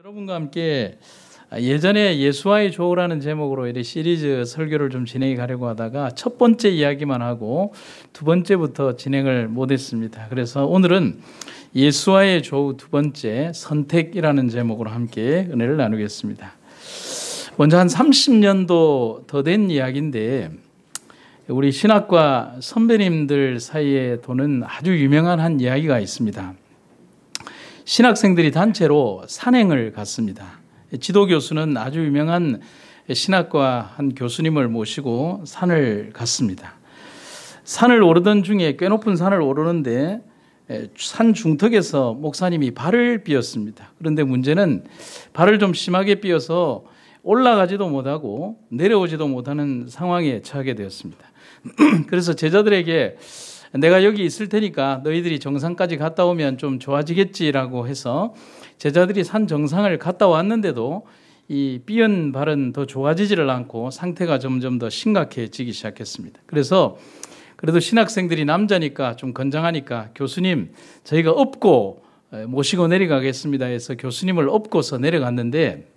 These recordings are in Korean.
여러분과 함께 예전에 예수와의 조우라는 제목으로 이 시리즈 설교를 좀 진행해 가려고 하다가 첫 번째 이야기만 하고 두 번째부터 진행을 못했습니다. 그래서 오늘은 예수와의 조우 두 번째 선택이라는 제목으로 함께 은혜를 나누겠습니다. 먼저 한 30년도 더 된 이야기인데 우리 신학과 선배님들 사이에 도는 아주 유명한 한 이야기가 있습니다. 신학생들이 단체로 산행을 갔습니다. 지도교수는 아주 유명한 신학과 한 교수님을 모시고 산을 갔습니다. 산을 오르던 중에 꽤 높은 산을 오르는데 산 중턱에서 목사님이 발을 삐었습니다. 그런데 문제는 발을 좀 심하게 삐어서 올라가지도 못하고 내려오지도 못하는 상황에 처하게 되었습니다. 그래서 제자들에게 내가 여기 있을 테니까 너희들이 정상까지 갔다 오면 좀 좋아지겠지라고 해서 제자들이 산 정상을 갔다 왔는데도 이 삐은 발은 더 좋아지지를 않고 상태가 점점 더 심각해지기 시작했습니다. 그래서 그래도 신학생들이 남자니까 좀 건장하니까 교수님 저희가 업고 모시고 내려가겠습니다 해서 교수님을 업고서 내려갔는데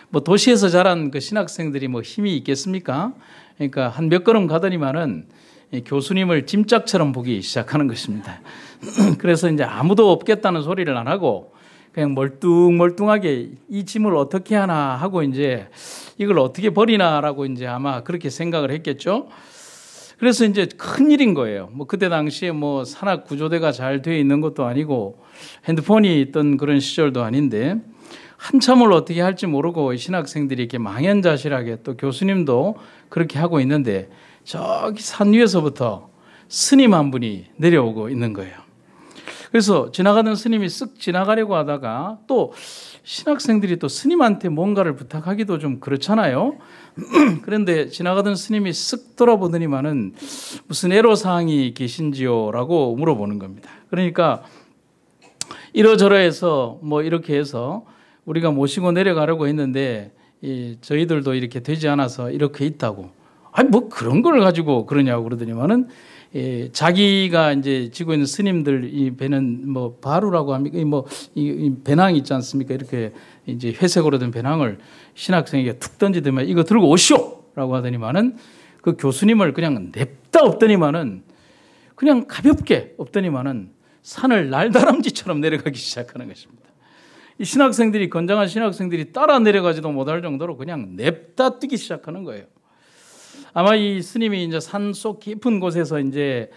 뭐 도시에서 자란 그 신학생들이 뭐 힘이 있겠습니까? 그러니까 한 몇 걸음 가더니만은 교수님을 짐짝처럼 보기 시작하는 것입니다. 그래서 이제 아무도 없겠다는 소리를 안 하고 그냥 멀뚱멀뚱하게 이 짐을 어떻게 하나 하고 이제 이걸 어떻게 버리나라고 이제 아마 그렇게 생각을 했겠죠. 그래서 이제 큰 일인 거예요. 뭐 그때 당시에 뭐 산악 구조대가 잘 되어 있는 것도 아니고 핸드폰이 있던 그런 시절도 아닌데 한참을 어떻게 할지 모르고 신학생들이 이렇게 망연자실하게 또 교수님도 그렇게 하고 있는데 저기 산 위에서부터 스님 한 분이 내려오고 있는 거예요. 그래서 지나가던 스님이 쓱 지나가려고 하다가 또 신학생들이 또 스님한테 뭔가를 부탁하기도 좀 그렇잖아요. 그런데 지나가던 스님이 쓱 돌아보더니만은 무슨 애로사항이 계신지요? 라고 물어보는 겁니다. 그러니까 이러저러해서 뭐 이렇게 해서 우리가 모시고 내려가려고 했는데 저희들도 이렇게 되지 않아서 이렇게 있다고. 아니 뭐 그런 걸 가지고 그러냐고 그러더니만은 자기가 이제 지고 있는 스님들 이 배는 뭐 바루라고 합니까? 이 배낭 있지 않습니까? 이렇게 이제 회색으로 된 배낭을 신학생에게 툭 던지더니 이거 들고 오시오라고 하더니만은 그 교수님을 그냥 냅다 엎더니만은 그냥 가볍게 엎더니만은 산을 날다람쥐처럼 내려가기 시작하는 것입니다. 이 신학생들이 건장한 신학생들이 따라 내려가지도 못할 정도로 그냥 냅다 뛰기 시작하는 거예요. 아마 이 스님이 이제 산속 깊은 곳에서 이제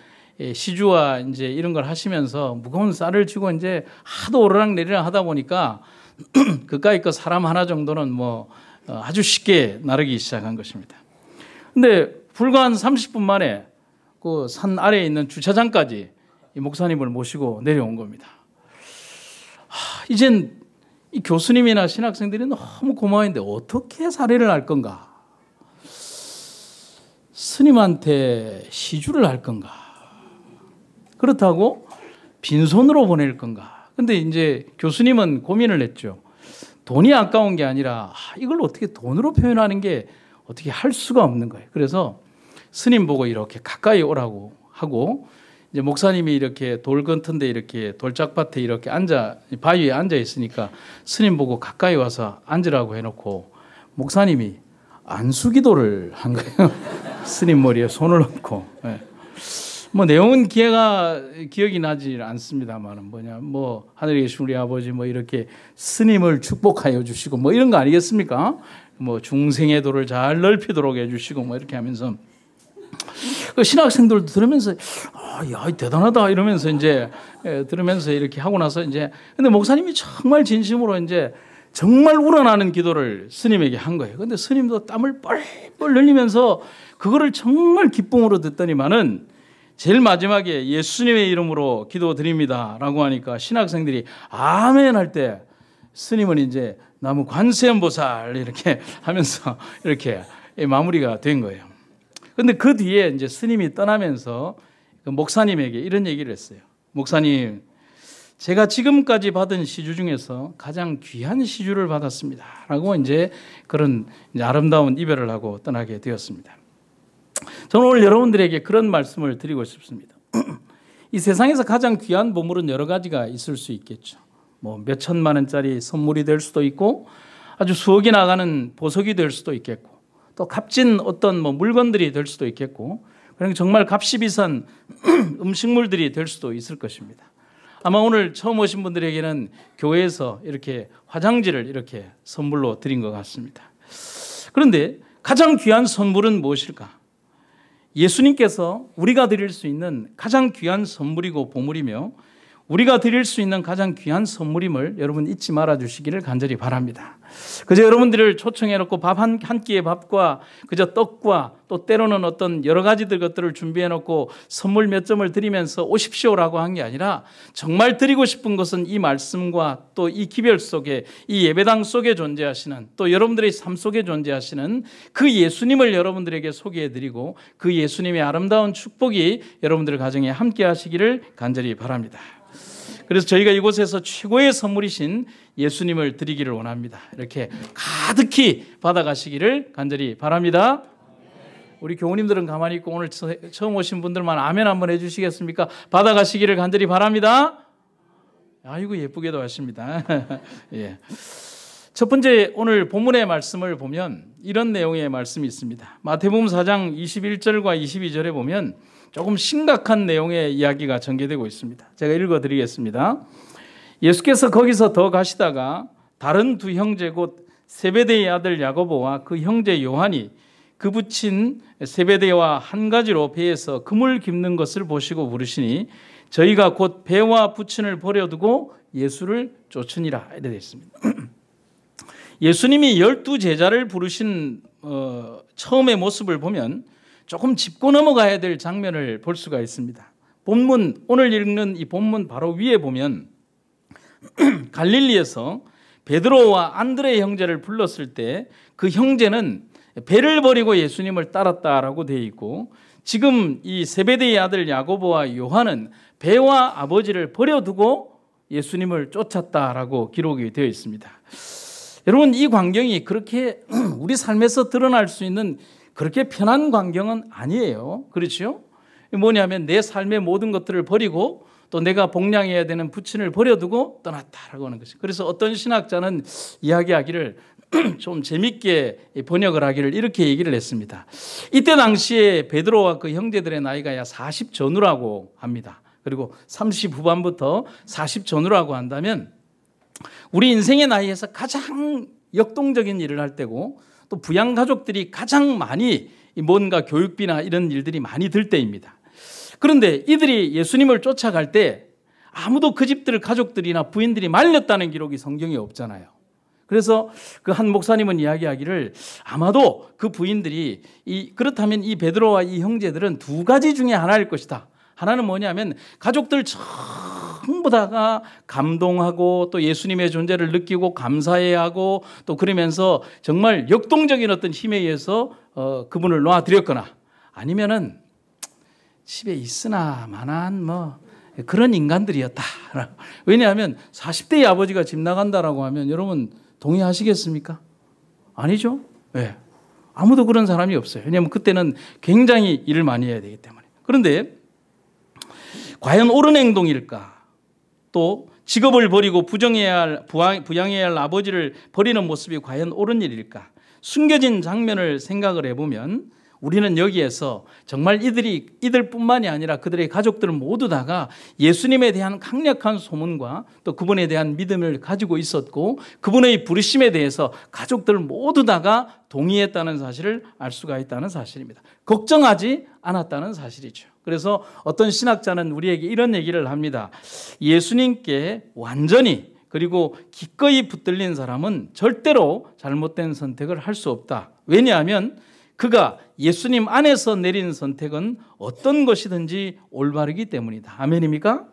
시주와 이제 이런 걸 하시면서 무거운 쌀을 쥐고 이제 하도 오르락 내리락 하다 보니까 그까이 거 사람 하나 정도는 뭐 아주 쉽게 나르기 시작한 것입니다. 근데 불과 한 30분 만에 그 산 아래에 있는 주차장까지 이 목사님을 모시고 내려온 겁니다. 이젠 이 교수님이나 신학생들이 너무 고마운데 어떻게 사례를 할 건가? 스님한테 시주를 할 건가? 그렇다고 빈손으로 보낼 건가? 근데 이제 교수님은 고민을 했죠. 돈이 아까운 게 아니라 이걸 어떻게 돈으로 표현하는 게 어떻게 할 수가 없는 거예요. 그래서 스님 보고 이렇게 가까이 오라고 하고 이제 목사님이 이렇게 돌 같은데 이렇게 돌짝밭에 이렇게 바위에 앉아 있으니까 스님 보고 가까이 와서 앉으라고 해놓고 목사님이 안수기도를 한 거예요. 스님 머리에 손을 얹고. 뭐 내용은 기억이 나지 않습니다만 뭐 하늘에 계신 우리 아버지 뭐 이렇게 스님을 축복하여 주시고 뭐 이런 거 아니겠습니까? 뭐 중생의 도를 잘 넓히도록 해주시고 뭐 이렇게 하면서 그 신학생들도 들으면서 야 대단하다 이러면서 이제 들으면서 이렇게 하고 나서 이제 근데 목사님이 정말 진심으로 이제 정말 우러나는 기도를 스님에게 한 거예요. 근데 스님도 땀을 뻘뻘 흘리면서 그거를 정말 기쁨으로 듣더니만은 제일 마지막에 예수님의 이름으로 기도드립니다라고 하니까 신학생들이 아멘 할 때 스님은 이제 나무 관세음보살 이렇게 하면서 이렇게 마무리가 된 거예요. 근데 그 뒤에 이제 스님이 떠나면서 그 목사님에게 이런 얘기를 했어요. 목사님, 제가 지금까지 받은 시주 중에서 가장 귀한 시주를 받았습니다. 라고 이제 그런 이제 아름다운 이별을 하고 떠나게 되었습니다. 저는 오늘 여러분들에게 그런 말씀을 드리고 싶습니다. 이 세상에서 가장 귀한 보물은 여러 가지가 있을 수 있겠죠. 뭐 몇 천만 원짜리 선물이 될 수도 있고 아주 수억이 나가는 보석이 될 수도 있겠고 또 값진 어떤 뭐 물건들이 될 수도 있겠고 그러니까 정말 값이 비싼 음식물들이 될 수도 있을 것입니다. 아마 오늘 처음 오신 분들에게는 교회에서 이렇게 화장지를 이렇게 선물로 드린 것 같습니다. 그런데 가장 귀한 선물은 무엇일까? 예수님께서 우리가 드릴 수 있는 가장 귀한 선물이고 보물이며 우리가 드릴 수 있는 가장 귀한 선물임을 여러분 잊지 말아 주시기를 간절히 바랍니다. 그저 여러분들을 초청해놓고 밥 한 끼의 밥과 그저 떡과 또 때로는 어떤 여러 가지들 것들을 준비해놓고 선물 몇 점을 드리면서 오십시오라고 한 게 아니라 정말 드리고 싶은 것은 이 말씀과 또 이 기별 속에 이 예배당 속에 존재하시는 또 여러분들의 삶 속에 존재하시는 그 예수님을 여러분들에게 소개해드리고 그 예수님의 아름다운 축복이 여러분들 가정에 함께 하시기를 간절히 바랍니다. 그래서 저희가 이곳에서 최고의 선물이신 예수님을 드리기를 원합니다. 이렇게 가득히 받아가시기를 간절히 바랍니다. 우리 교우님들은 가만히 있고 오늘 처음 오신 분들만 아멘 한번 해주시겠습니까? 받아가시기를 간절히 바랍니다. 아이고 예쁘게도 하십니다. 예. 첫 번째 오늘 본문의 말씀을 보면 이런 내용의 말씀이 있습니다. 마태복음 4장 21절과 22절에 보면 조금 심각한 내용의 이야기가 전개되고 있습니다. 제가 읽어드리겠습니다. 예수께서 거기서 더 가시다가 다른 두 형제 곧 세베대의 아들 야고보와 그 형제 요한이 그 붙인 세베대와 한 가지로 배에서 그물 깁는 것을 보시고 부르시니 저희가 곧 배와 부친을 버려두고 예수를 쫓으니라 이래 되어 있습니다. 예수님이 12제자를 부르신 처음의 모습을 보면 조금 짚고 넘어가야 될 장면을 볼 수가 있습니다. 본문 오늘 읽는 이 본문 바로 위에 보면 갈릴리에서 베드로와 안드레 형제를 불렀을 때 그 형제는 배를 버리고 예수님을 따랐다라고 되어 있고 지금 이 세베대의 아들 야고보와 요한은 배와 아버지를 버려두고 예수님을 쫓았다라고 기록이 되어 있습니다. 여러분 이 광경이 그렇게 우리 삶에서 드러날 수 있는 그렇게 편한 광경은 아니에요. 그렇죠? 뭐냐면 내 삶의 모든 것들을 버리고 또 내가 복량해야 되는 부친을 버려두고 떠났다라고 하는 것이죠. 그래서 어떤 신학자는 이야기하기를 좀 재밌게 번역을 하기를 이렇게 얘기를 했습니다. 이때 당시에 베드로와 그 형제들의 나이가 약 40 전후라고 합니다. 그리고 30 후반부터 40 전후라고 한다면 우리 인생의 나이에서 가장 역동적인 일을 할 때고 또 부양 가족들이 가장 많이 뭔가 교육비나 이런 일들이 많이 들 때입니다. 그런데 이들이 예수님을 쫓아갈 때 아무도 그 집들 가족들이나 부인들이 말렸다는 기록이 성경에 없잖아요. 그래서 그 한 목사님은 이야기하기를 아마도 그 부인들이 그렇다면 이 베드로와 이 형제들은 두 가지 중에 하나일 것이다. 하나는 뭐냐면 가족들 전부 다가 감동하고 또 예수님의 존재를 느끼고 감사해야 하고 또 그러면서 정말 역동적인 어떤 힘에 의해서 그분을 놓아드렸거나 아니면은 집에 있으나 마나한 뭐 그런 인간들이었다. 왜냐하면 40대의 아버지가 집 나간다라고 하면 여러분 동의하시겠습니까? 아니죠? 네. 아무도 그런 사람이 없어요. 왜냐하면 그때는 굉장히 일을 많이 해야 되기 때문에. 그런데 과연 옳은 행동일까? 또 직업을 버리고 부양해야 할 아버지를 버리는 모습이 과연 옳은 일일까? 숨겨진 장면을 생각을 해보면 우리는 여기에서 정말 이들뿐만이 아니라 그들의 가족들 모두 다가 예수님에 대한 강력한 소문과 또 그분에 대한 믿음을 가지고 있었고 그분의 부르심에 대해서 가족들 모두 다가 동의했다는 사실을 알 수가 있다는 사실입니다. 걱정하지 않았다는 사실이죠. 그래서 어떤 신학자는 우리에게 이런 얘기를 합니다. 예수님께 완전히 그리고 기꺼이 붙들린 사람은 절대로 잘못된 선택을 할 수 없다. 왜냐하면 그가 예수님 안에서 내린 선택은 어떤 것이든지 올바르기 때문이다. 아멘입니까?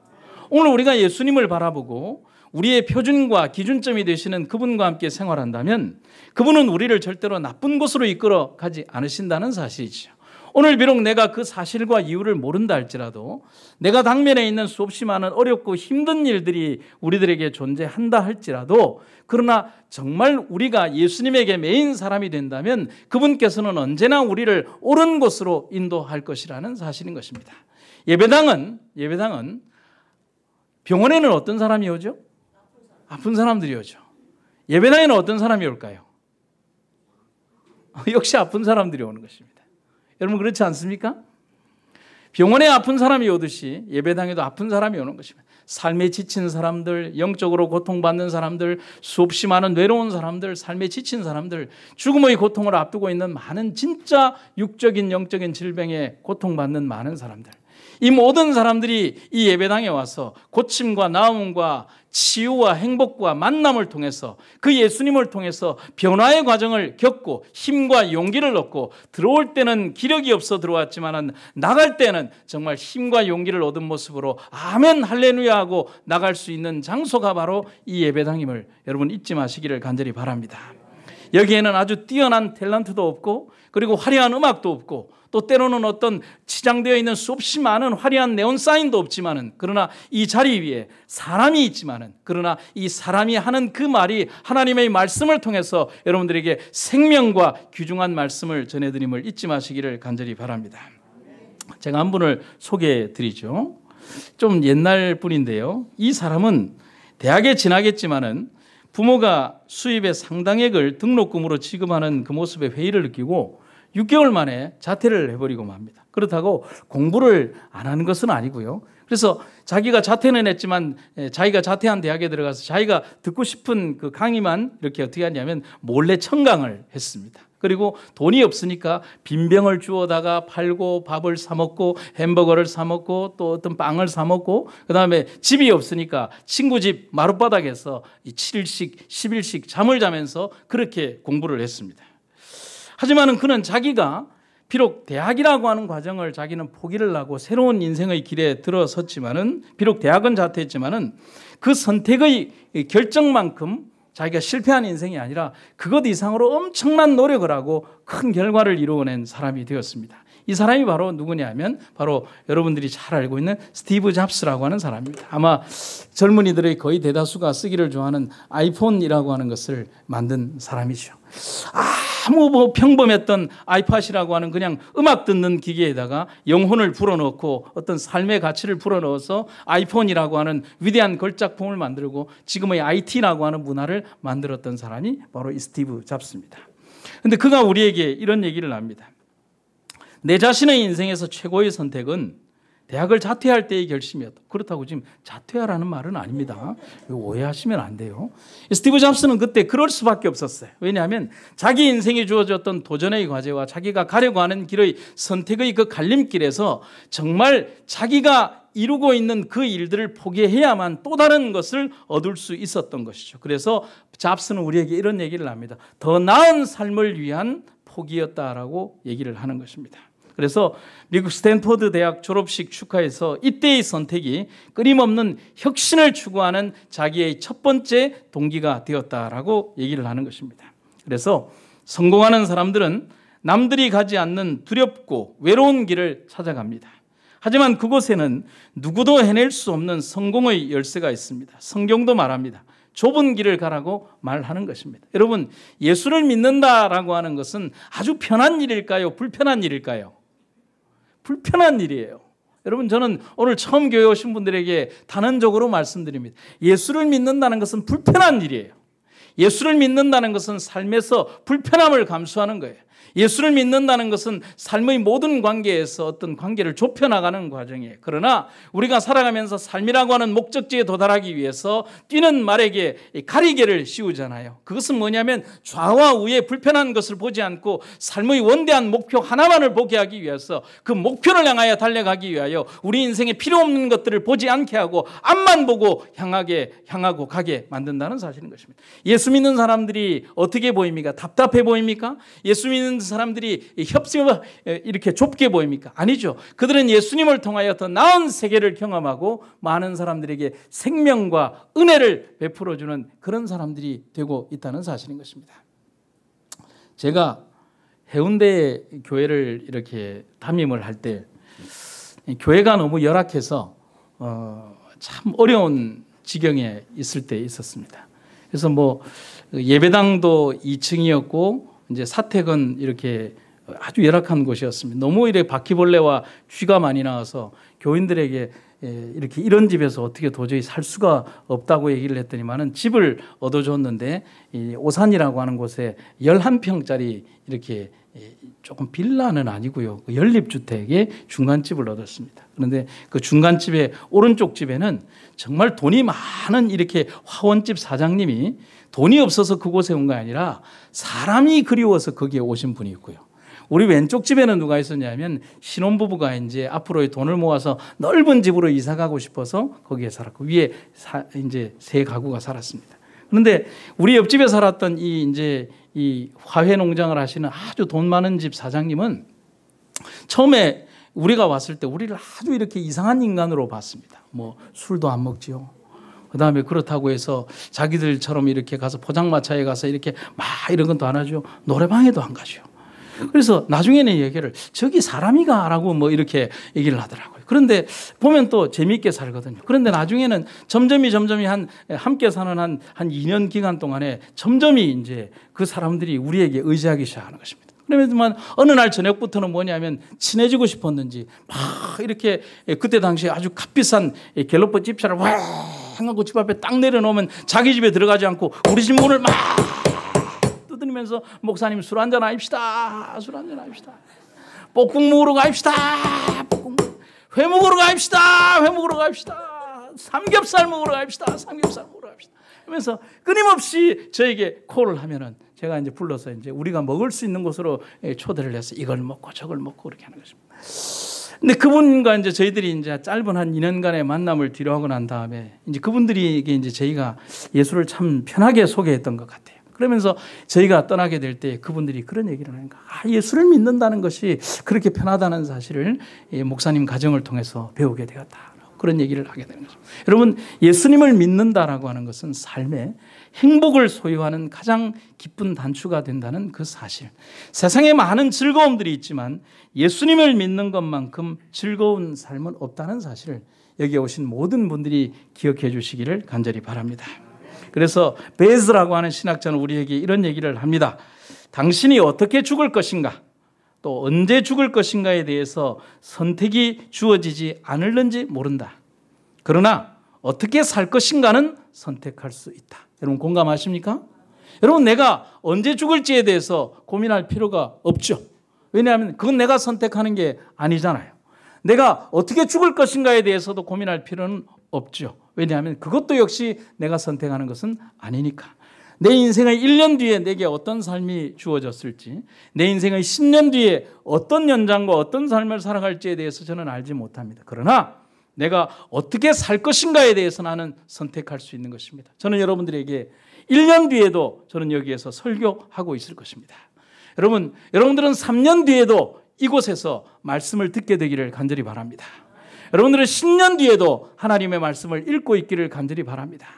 오늘 우리가 예수님을 바라보고 우리의 표준과 기준점이 되시는 그분과 함께 생활한다면 그분은 우리를 절대로 나쁜 곳으로 이끌어 가지 않으신다는 사실이죠. 오늘 비록 내가 그 사실과 이유를 모른다 할지라도 내가 당면에 있는 수없이 많은 어렵고 힘든 일들이 우리들에게 존재한다 할지라도 그러나 정말 우리가 예수님에게 매인 사람이 된다면 그분께서는 언제나 우리를 옳은 곳으로 인도할 것이라는 사실인 것입니다. 예배당은 병원에는 어떤 사람이 오죠? 아픈 사람들이 오죠. 예배당에는 어떤 사람이 올까요? 역시 아픈 사람들이 오는 것입니다. 여러분 그렇지 않습니까? 병원에 아픈 사람이 오듯이 예배당에도 아픈 사람이 오는 것입니다. 삶에 지친 사람들, 영적으로 고통받는 사람들, 수없이 많은 외로운 사람들, 삶에 지친 사람들, 죽음의 고통을 앞두고 있는 많은 진짜 육적인 영적인 질병에 고통받는 많은 사람들, 이 모든 사람들이 이 예배당에 와서 고침과 나음과 치유와 행복과 만남을 통해서 그 예수님을 통해서 변화의 과정을 겪고 힘과 용기를 얻고 들어올 때는 기력이 없어 들어왔지만 나갈 때는 정말 힘과 용기를 얻은 모습으로 아멘 할렐루야 하고 나갈 수 있는 장소가 바로 이 예배당임을 여러분 잊지 마시기를 간절히 바랍니다. 여기에는 아주 뛰어난 탤런트도 없고 그리고 화려한 음악도 없고 또 때로는 어떤 치장되어 있는 수없이 많은 화려한 네온 사인도 없지만은 그러나 이 자리 위에 사람이 있지만은 그러나 이 사람이 하는 그 말이 하나님의 말씀을 통해서 여러분들에게 생명과 귀중한 말씀을 전해드림을 잊지 마시기를 간절히 바랍니다. 제가 한 분을 소개해 드리죠. 좀 옛날 분인데요. 이 사람은 대학에 진학했지만은 부모가 수입의 상당액을 등록금으로 지급하는 그 모습에 회의를 느끼고 6개월 만에 자퇴를 해버리고 맙니다. 그렇다고 공부를 안 하는 것은 아니고요. 그래서 자기가 자퇴는 했지만 자기가 자퇴한 대학에 들어가서 자기가 듣고 싶은 그 강의만 이렇게 어떻게 하냐면 몰래 청강을 했습니다. 그리고 돈이 없으니까 빈병을 주워다가 팔고 밥을 사 먹고 햄버거를 사 먹고 또 어떤 빵을 사 먹고 그다음에 집이 없으니까 친구 집 마룻바닥에서 7일씩 10일씩 잠을 자면서 그렇게 공부를 했습니다. 하지만은 그는 자기가 비록 대학이라고 하는 과정을 자기는 포기를 하고 새로운 인생의 길에 들어섰지만은 비록 대학은 자퇴했지만은 그 선택의 결정만큼 자기가 실패한 인생이 아니라 그것 이상으로 엄청난 노력을 하고 큰 결과를 이루어낸 사람이 되었습니다. 이 사람이 바로 누구냐면 바로 여러분들이 잘 알고 있는 스티브 잡스라고 하는 사람입니다. 아마 젊은이들의 거의 대다수가 쓰기를 좋아하는 아이폰이라고 하는 것을 만든 사람이죠. 아무 평범했던 아이팟이라고 하는 그냥 음악 듣는 기계에다가 영혼을 불어넣고 어떤 삶의 가치를 불어넣어서 아이폰이라고 하는 위대한 걸작품을 만들고 지금의 IT라고 하는 문화를 만들었던 사람이 바로 이 스티브 잡스입니다. 그런데 그가 우리에게 이런 얘기를 합니다. 내 자신의 인생에서 최고의 선택은 대학을 자퇴할 때의 결심이었다. 그렇다고 지금 자퇴하라는 말은 아닙니다. 오해하시면 안 돼요. 스티브 잡스는 그때 그럴 수밖에 없었어요. 왜냐하면 자기 인생에 주어졌던 도전의 과제와 자기가 가려고 하는 길의 선택의 그 갈림길에서 정말 자기가 이루고 있는 그 일들을 포기해야만 또 다른 것을 얻을 수 있었던 것이죠. 그래서 잡스는 우리에게 이런 얘기를 합니다. 더 나은 삶을 위한 포기였다라고 얘기를 하는 것입니다. 그래서 미국 스탠포드 대학 졸업식 축하에서 이때의 선택이 끊임없는 혁신을 추구하는 자기의 첫 번째 동기가 되었다라고 얘기를 하는 것입니다. 그래서 성공하는 사람들은 남들이 가지 않는 두렵고 외로운 길을 찾아갑니다. 하지만 그곳에는 누구도 해낼 수 없는 성공의 열쇠가 있습니다. 성경도 말합니다. 좁은 길을 가라고 말하는 것입니다. 여러분, 예수를 믿는다라고 하는 것은 아주 편한 일일까요? 불편한 일일까요? 불편한 일이에요. 여러분, 저는 오늘 처음 교회 오신 분들에게 단언적으로 말씀드립니다. 예수를 믿는다는 것은 불편한 일이에요. 예수를 믿는다는 것은 삶에서 불편함을 감수하는 거예요. 예수를 믿는다는 것은 삶의 모든 관계에서 어떤 관계를 좁혀나가는 과정이에요. 그러나 우리가 살아가면서 삶이라고 하는 목적지에 도달하기 위해서 뛰는 말에게 가리개를 씌우잖아요. 그것은 뭐냐면 좌와 우에 불편한 것을 보지 않고 삶의 원대한 목표 하나만을 보게 하기 위해서 그 목표를 향하여 달려가기 위하여 우리 인생에 필요 없는 것들을 보지 않게 하고 앞만 보고 향하고 가게 만든다는 사실인 것입니다. 예수 믿는 사람들이 어떻게 보입니까? 답답해 보입니까? 예수 믿는 사람들이 협심을 이렇게 좁게 보입니까? 아니죠. 그들은 예수님을 통하여 더 나은 세계를 경험하고 많은 사람들에게 생명과 은혜를 베풀어주는 그런 사람들이 되고 있다는 사실인 것입니다. 제가 해운대 교회를 이렇게 담임을 할 때 교회가 너무 열악해서 참 어려운 지경에 있을 때 있었습니다. 그래서 뭐 예배당도 2층이었고 이제 사택은 이렇게 아주 열악한 곳이었습니다. 너무 이래 바퀴벌레와 쥐가 많이 나와서 교인들에게 이렇게 이런 집에서 어떻게 도저히 살 수가 없다고 얘기를 했더니만은 집을 얻어줬는데 이 오산이라고 하는 곳에 11평짜리 이렇게 조금 빌라는 아니고요. 그 연립주택의 중간집을 얻었습니다. 그런데 그 중간집의 오른쪽 집에는 정말 돈이 많은 이렇게 화원집 사장님이 돈이 없어서 그곳에 온 게 아니라 사람이 그리워서 거기에 오신 분이 있고요. 우리 왼쪽 집에는 누가 있었냐면 신혼부부가 이제 앞으로의 돈을 모아서 넓은 집으로 이사 가고 싶어서 거기에 살았고 위에 이제 세 가구가 살았습니다. 그런데 우리 옆집에 살았던 이 화훼 농장을 하시는 아주 돈 많은 집 사장님은 처음에 우리가 왔을 때 우리를 아주 이렇게 이상한 인간으로 봤습니다. 뭐 술도 안 먹지요. 그다음에 그렇다고 해서 자기들처럼 이렇게 가서 포장마차에 가서 이렇게 막 이런 건 또 안 하죠. 노래방에도 안 가죠. 그래서 나중에는 얘기를 저기 사람이가 라고 뭐 이렇게 얘기를 하더라고요. 그런데 보면 또 재미있게 살거든요. 그런데 나중에는 점점이 함께 사는 한 2년 기간 동안에 점점이 이제 그 사람들이 우리에게 의지하기 시작하는 것입니다. 그러면 어느 날 저녁부터는 뭐냐면 친해지고 싶었는지 막 이렇게 그때 당시에 아주 값비싼 갤러퍼 집차를 왕 하고 집 앞에 딱 내려놓으면 자기 집에 들어가지 않고 우리 집 문을 막 두드리면서 목사님 술 한잔 합시다. 술 한잔 합시다. 볶음 먹으러 갑시다. 회 먹으러 갑시다. 회 먹으러 갑시다. 삼겹살 먹으러 갑시다. 삼겹살 먹으러 갑시다. 그러면서 끊임없이 저에게 콜을 하면은 제가 이제 불러서 이제 우리가 먹을 수 있는 곳으로 초대를 해서 이걸 먹고 저걸 먹고 그렇게 하는 것입니다. 근데 그분과 이제 저희들이 이제 짧은 한 2년간의 만남을 뒤로하고 난 다음에 이제 그분들에게 이제 저희가 예수를 참 편하게 소개했던 것 같아요. 그러면서 저희가 떠나게 될 때 그분들이 그런 얘기를 하니까 예수를 믿는다는 것이 그렇게 편하다는 사실을 목사님 가정을 통해서 배우게 되었다. 그런 얘기를 하게 되는 거죠. 여러분, 예수님을 믿는다라고 하는 것은 삶에 행복을 소유하는 가장 기쁜 단추가 된다는 그 사실. 세상에 많은 즐거움들이 있지만 예수님을 믿는 것만큼 즐거운 삶은 없다는 사실을 여기 오신 모든 분들이 기억해 주시기를 간절히 바랍니다. 그래서 베즈라고 하는 신학자는 우리에게 이런 얘기를 합니다. 당신이 어떻게 죽을 것인가, 또 언제 죽을 것인가에 대해서 선택이 주어지지 않을는지 모른다. 그러나 어떻게 살 것인가는 선택할 수 있다. 여러분 공감하십니까? 여러분 내가 언제 죽을지에 대해서 고민할 필요가 없죠. 왜냐하면 그건 내가 선택하는 게 아니잖아요. 내가 어떻게 죽을 것인가에 대해서도 고민할 필요는 없죠. 왜냐하면 그것도 역시 내가 선택하는 것은 아니니까. 내 인생의 1년 뒤에 내게 어떤 삶이 주어졌을지, 내 인생의 10년 뒤에 어떤 연장과 어떤 삶을 살아갈지에 대해서 저는 알지 못합니다. 그러나 내가 어떻게 살 것인가에 대해서 나는 선택할 수 있는 것입니다. 저는 여러분들에게 1년 뒤에도 저는 여기에서 설교하고 있을 것입니다. 여러분들은 3년 뒤에도 이곳에서 말씀을 듣게 되기를 간절히 바랍니다. 여러분들은 10년 뒤에도 하나님의 말씀을 읽고 있기를 간절히 바랍니다.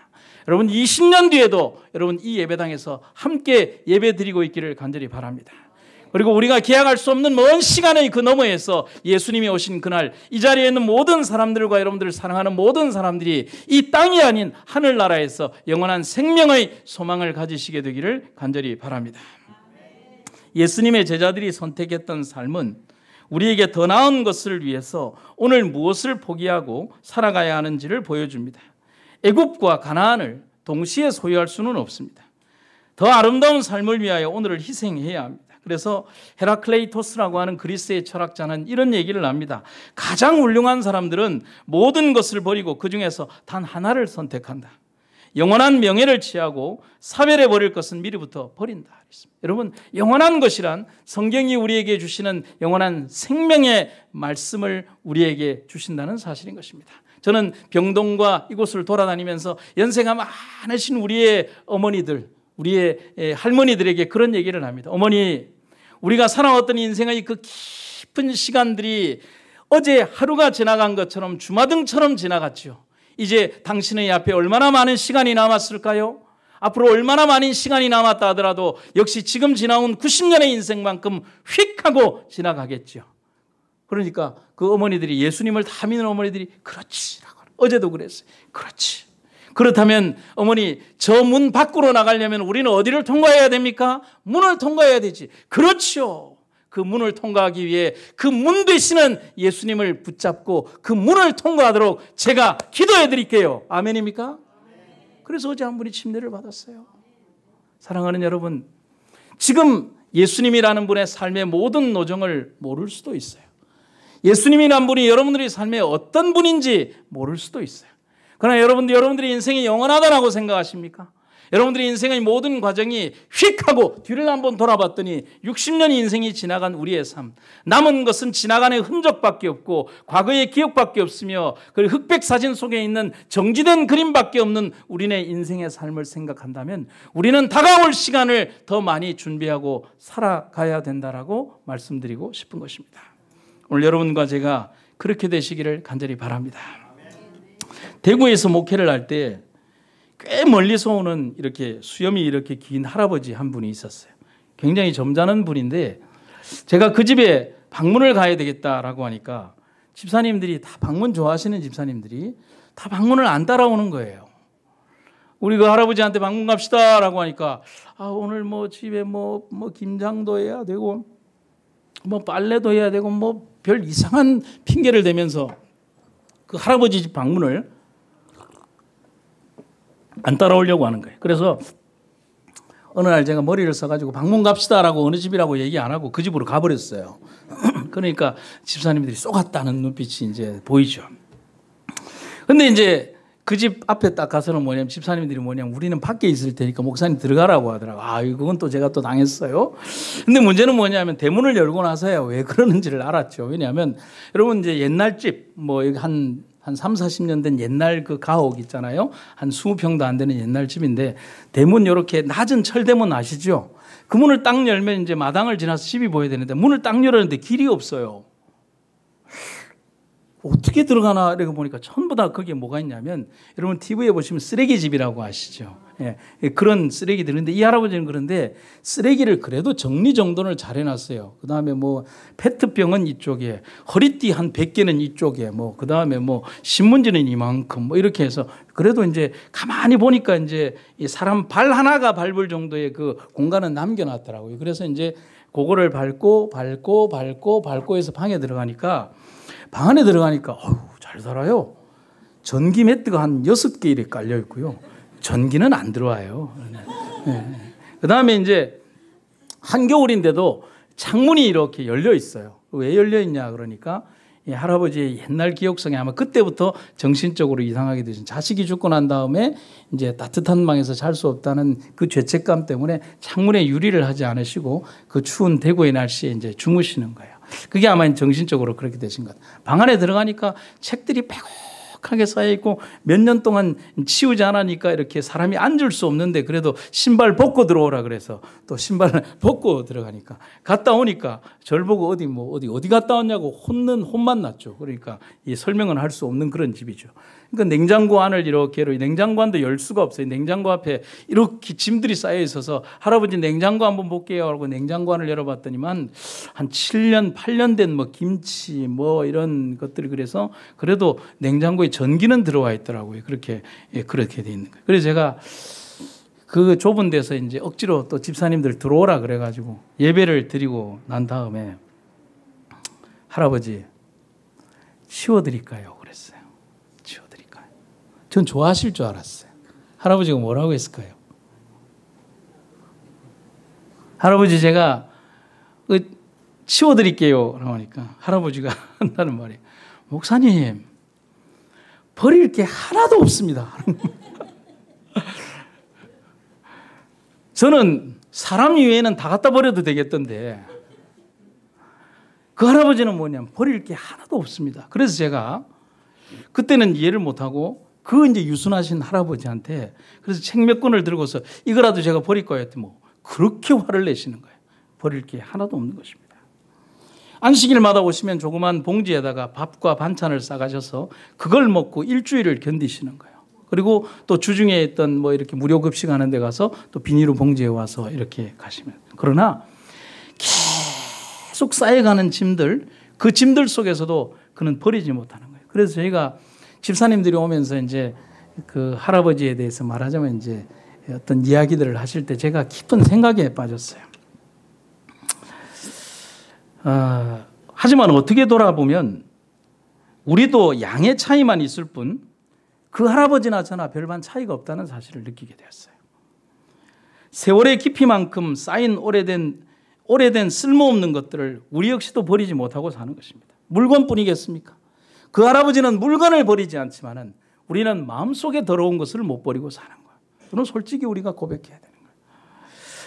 여러분 20년 뒤에도 여러분 이 예배당에서 함께 예배드리고 있기를 간절히 바랍니다. 그리고 우리가 기약할 수 없는 먼 시간의 그 너머에서 예수님이 오신 그날 이 자리에 있는 모든 사람들과 여러분들을 사랑하는 모든 사람들이 이 땅이 아닌 하늘나라에서 영원한 생명의 소망을 가지시게 되기를 간절히 바랍니다. 예수님의 제자들이 선택했던 삶은 우리에게 더 나은 것을 위해서 오늘 무엇을 포기하고 살아가야 하는지를 보여줍니다. 애굽과 가나안을 동시에 소유할 수는 없습니다. 더 아름다운 삶을 위하여 오늘을 희생해야 합니다. 그래서 헤라클레이토스라고 하는 그리스의 철학자는 이런 얘기를 합니다. 가장 훌륭한 사람들은 모든 것을 버리고 그중에서 단 하나를 선택한다. 영원한 명예를 취하고 사별해버릴 것은 미리부터 버린다. 여러분 영원한 것이란 성경이 우리에게 주시는 영원한 생명의 말씀을 우리에게 주신다는 사실인 것입니다. 저는 병동과 이곳을 돌아다니면서 연세가 많으신 우리의 어머니들, 우리의 할머니들에게 그런 얘기를 합니다. 어머니, 우리가 살아왔던 인생의 그 깊은 시간들이 어제 하루가 지나간 것처럼 주마등처럼 지나갔죠. 이제 당신의 앞에 얼마나 많은 시간이 남았을까요? 앞으로 얼마나 많은 시간이 남았다 하더라도 역시 지금 지나온 90년의 인생만큼 휙 하고 지나가겠죠. 그러니까 그 어머니들이, 예수님을 다 믿는 어머니들이 그렇지라고, 어제도 그랬어요. 그렇지. 그렇다면 어머니, 저 문 밖으로 나가려면 우리는 어디를 통과해야 됩니까? 문을 통과해야 되지. 그렇죠. 그 문을 통과하기 위해 그 문 되시는 예수님을 붙잡고 그 문을 통과하도록 제가 기도해 드릴게요. 아멘입니까? 그래서 어제 한 분이 침례를 받았어요. 사랑하는 여러분, 지금 예수님이라는 분의 삶의 모든 노정을 모를 수도 있어요. 예수님이라는 분이 여러분들의 삶의 어떤 분인지 모를 수도 있어요. 그러나 여러분들의 인생이 영원하다라고 생각하십니까? 여러분들의 인생의 모든 과정이 휙 하고 뒤를 한번 돌아봤더니 60년의 인생이 지나간 우리의 삶, 남은 것은 지나가는 흔적밖에 없고 과거의 기억밖에 없으며 그 흑백 사진 속에 있는 정지된 그림밖에 없는 우리네 인생의 삶을 생각한다면 우리는 다가올 시간을 더 많이 준비하고 살아가야 된다라고 말씀드리고 싶은 것입니다. 오늘 여러분과 제가 그렇게 되시기를 간절히 바랍니다. 대구에서 목회를 할 때 꽤 멀리서 오는 이렇게 수염이 이렇게 긴 할아버지 한 분이 있었어요. 굉장히 점잖은 분인데 제가 그 집에 방문을 가야 되겠다라고 하니까 집사님들이 다 방문 좋아하시는 집사님들이 다 방문을 안 따라오는 거예요. 우리 그 할아버지한테 방문 갑시다라고 하니까 오늘 뭐 집에 뭐 김장도 해야 되고 뭐 빨래도 해야 되고 뭐 별 이상한 핑계를 대면서 그 할아버지 집 방문을 안 따라오려고 하는 거예요. 그래서 어느 날 제가 머리를 써가지고 방문 갑시다라고 어느 집이라고 얘기 안 하고 그 집으로 가버렸어요. 그러니까 집사님들이 쏘갔다는 눈빛이 이제 보이죠. 근데 이제 그 집 앞에 딱 가서는 뭐냐면 집사님들이 뭐냐면 우리는 밖에 있을 테니까 목사님 들어가라고 하더라고요. 그건 또 제가 또 당했어요. 근데 문제는 뭐냐면 대문을 열고 나서야 왜 그러는지를 알았죠. 왜냐하면 여러분 이제 옛날 집 뭐 한 3, 40년 된 옛날 그 가옥 있잖아요. 한 20평도 안 되는 옛날 집인데 대문 이렇게 낮은 철대문 아시죠? 그 문을 딱 열면 이제 마당을 지나서 집이 보여야 되는데 문을 딱 열었는데 길이 없어요. 어떻게 들어가나 이렇게 보니까 전부 다 거기에 뭐가 있냐면 여러분 TV에 보시면 쓰레기집이라고 아시죠? 예, 그런 쓰레기들인데 이 할아버지는 그런데 쓰레기를 그래도 정리정돈을 잘 해놨어요. 그 다음에 뭐 페트병은 이쪽에 허리띠 한 100개는 이쪽에 뭐 그 다음에 뭐 신문지는 이만큼 뭐 이렇게 해서 그래도 이제 가만히 보니까 이제 이 사람 발 하나가 밟을 정도의 그 공간은 남겨놨더라고요. 그래서 이제 그거를 밟고 해서 방에 들어가니까 방 안에 들어가니까 잘 살아요. 전기 매트가 한 6개 이렇게 깔려 있고요. 전기는 안 들어와요. 네. 그다음에 이제 한겨울인데도 창문이 이렇게 열려 있어요. 왜 열려 있냐 그러니까 이 할아버지의 옛날 기억 속에 아마 그때부터 정신적으로 이상하게 되신 자식이 죽고 난 다음에 이제 따뜻한 방에서 잘 수 없다는 그 죄책감 때문에 창문에 유리를 하지 않으시고 그 추운 대구의 날씨에 이제 주무시는 거예요. 그게 아마 정신적으로 그렇게 되신 것 같아요. 방 안에 들어가니까 책들이 빼곡하게 쌓여있고 몇 년 동안 치우지 않으니까 이렇게 사람이 앉을 수 없는데 그래도 신발 벗고 들어오라 그래서 또 신발을 벗고 들어가니까 갔다 오니까 저를 보고 어디 갔다 왔냐고 혼만 났죠. 그러니까 이 설명은 할 수 없는 그런 집이죠. 그러니까 냉장고 안을 이렇게 냉장고 안도 열 수가 없어요. 냉장고 앞에 이렇게 짐들이 쌓여 있어서 할아버지 냉장고 한번 볼게요 하고 냉장고 안을 열어봤더니만 한 7년 8년 된 뭐 김치 뭐 이런 것들이 그래서 그래도 냉장고에 전기는 들어와 있더라고요. 그렇게 돼 있는 거예요. 그래서 제가 그 좁은 데서 이제 억지로 또 집사님들 들어오라 그래가지고 예배를 드리고 난 다음에 할아버지 치워드릴까요? 그랬어요. 전 좋아하실 줄 알았어요. 할아버지가 뭐라고 했을까요? 할아버지 제가 치워드릴게요. 그러니까 할아버지가 한다는 말이에요. 목사님 버릴 게 하나도 없습니다. 저는 사람 이외에는 다 갖다 버려도 되겠던데 그 할아버지는 뭐냐면 버릴 게 하나도 없습니다. 그래서 제가 그때는 이해를 못하고 그 이제 유순하신 할아버지한테 그래서 책 몇 권을 들고서 이거라도 제가 버릴 거예요. 뭐 그렇게 화를 내시는 거예요. 버릴 게 하나도 없는 것입니다. 안식일마다 오시면 조그만 봉지에다가 밥과 반찬을 싸가셔서 그걸 먹고 일주일을 견디시는 거예요. 그리고 또 주중에 있던 뭐 이렇게 무료 급식하는 데 가서 또 비닐로 봉지에 와서 이렇게 가시면. 그러나 계속 쌓여가는 짐들, 그 짐들 속에서도 그는 버리지 못하는 거예요. 그래서 저희가 집사님들이 오면서 이제 그 할아버지에 대해서 말하자면 이제 어떤 이야기들을 하실 때 제가 깊은 생각에 빠졌어요. 하지만 어떻게 돌아보면 우리도 양의 차이만 있을 뿐 그 할아버지나 저나 별반 차이가 없다는 사실을 느끼게 되었어요. 세월의 깊이만큼 쌓인 오래된 쓸모없는 것들을 우리 역시도 버리지 못하고 사는 것입니다. 물건뿐이겠습니까? 그 할아버지는 물건을 버리지 않지만은 우리는 마음속에 더러운 것을 못 버리고 사는 거예요. 그건 솔직히 우리가 고백해야 되는 거예요.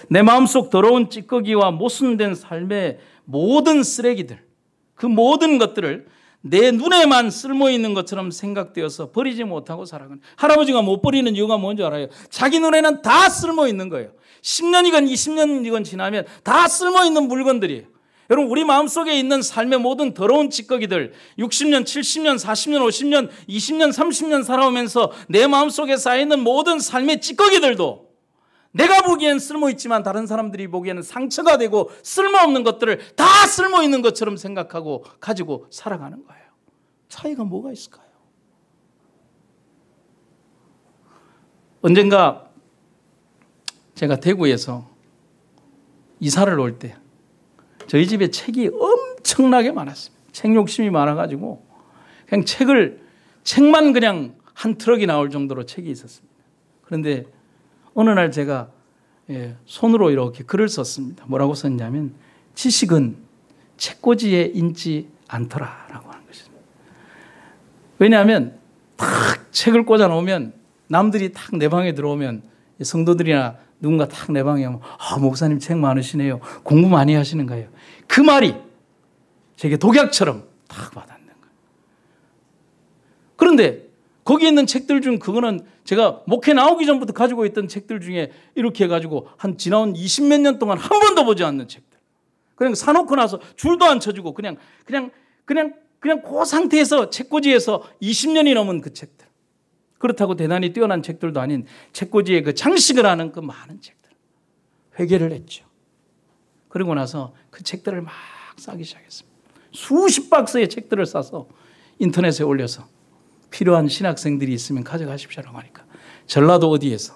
내 마음속 더러운 찌꺼기와 모순된 삶의 모든 쓰레기들, 그 모든 것들을 내 눈에만 쓸모있는 것처럼 생각되어서 버리지 못하고 살아가는, 할아버지가 못 버리는 이유가 뭔지 알아요? 자기 눈에는 다 쓸모있는 거예요. 10년이건 20년이건 지나면 다 쓸모있는 물건들이에요. 여러분, 우리 마음속에 있는 삶의 모든 더러운 찌꺼기들, 60년, 70년, 40년, 50년, 20년, 30년 살아오면서 내 마음속에 쌓여있는 모든 삶의 찌꺼기들도 내가 보기엔 쓸모있지만 다른 사람들이 보기에는 상처가 되고 쓸모없는 것들을 다 쓸모있는 것처럼 생각하고 가지고 살아가는 거예요. 차이가 뭐가 있을까요? 언젠가 제가 대구에서 이사를 올 때 저희 집에 책이 엄청나게 많았습니다. 책 욕심이 많아가지고 그냥 책만 그냥 한 트럭이 나올 정도로 책이 있었습니다. 그런데 어느 날 제가 손으로 이렇게 글을 썼습니다. 뭐라고 썼냐면 지식은 책꽂이에 있지 않더라라고 하는 것입니다. 왜냐하면 탁 책을 꽂아놓으면 남들이 탁 내 방에 들어오면 성도들이나 누군가 탁 내 방에 오면 목사님 책 많으시네요. 공부 많이 하시는 거예요. 그 말이 제게 독약처럼 탁 와닿는 거예요. 그런데 거기 있는 책들 중 그거는 제가 목회 나오기 전부터 가지고 있던 책들 중에 이렇게 해가지고 한 지나온 20몇 년 동안 한 번도 보지 않는 책들. 그냥 사놓고 나서 줄도 안 쳐주고 그냥 그 상태에서 책꽂이에서 20년이 넘은 그 책들. 그렇다고 대단히 뛰어난 책들도 아닌 책꽂이에 그 장식을 하는 그 많은 책들. 회개를 했죠. 그러고 나서 그 책들을 막 싸기 시작했습니다. 수십 박스의 책들을 싸서 인터넷에 올려서 필요한 신학생들이 있으면 가져가십시오라고 하니까 전라도 어디에서